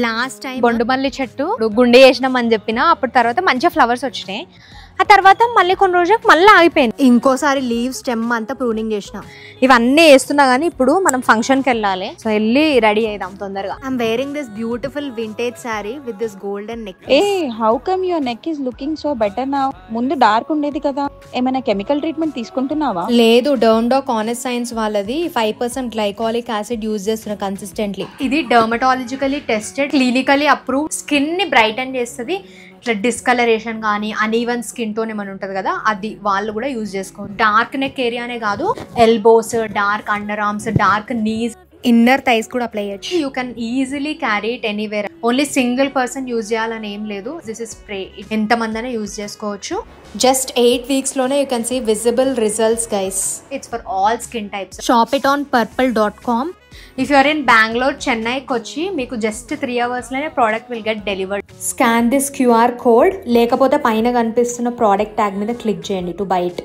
Last time బొండుమల్లి చెట్టు గుండె చేసినామని చెప్పిన, అప్పుడు తర్వాత మంచిగా ఫ్లవర్స్ వచ్చినాయి. ఆ తర్వాత మళ్ళీ కొన్ని రోజులకు మళ్ళీ ఆగిపోయింది. ఇంకోసారి లీవ్ స్టెమ్ అంతా ప్రూనింగ్ చేసిన. ఇవన్నీ వేస్తున్నా కానీ ఇప్పుడు మనం ఫంక్షన్కి వెళ్ళాలి. సో వెళ్ళి రెడీ అయిదాం తొందరగా. I'm wearing this beautiful vintage sorry with this golden neck. How come your neck is looking so better now? ముందు డార్క్ ఉండేది కదా, ఏమైనా కెమికల్ ట్రీట్మెంట్ తీసుకుంటున్నావా? లేదు, డర్మ్డాక్ ఆనెస్ట్ సైన్స్ వాళ్ళది 5% గ్లైకాలిక్ యాసిడ్ యూజ్ చేస్తున్న కన్సిస్టెంట్లీ. ఇది dermatologically tested, clinically approve. Skin ని Brayton చేస్తుంది. ఇట్లా డిస్కలరేషన్ కానీ అన్ఈవెన్ స్కిన్ టోన్ ఏమైనా ఉంటుంది కదా, అది వాళ్ళు కూడా యూజ్ చేసుకోవచ్చు. డార్క్ నెక్ ఏరియానే కాదు, elbows, dark underarms, dark knees, inner thighs కూడా అప్లై చేయొచ్చు. You can easily carry it anywhere. Only single person use చేయాలని ఏం లేదు. దిస్ ఇస్ స్ప్రే, ఎంతమంది అయినా యూజ్ చేసుకోవచ్చు. జస్ట్ 8 weeks లోనే you can see visible results guys. It's for all skin types. Shop it on purple.com. If you're in Bengaluru, చెన్నైకి వచ్చి మీకు జస్ట్ 3 hours లోనే product will get delivered. Scan this QR code, లేకపోతే పైన కనిపిస్తున్న product tag మీద click చేయండి to buy it.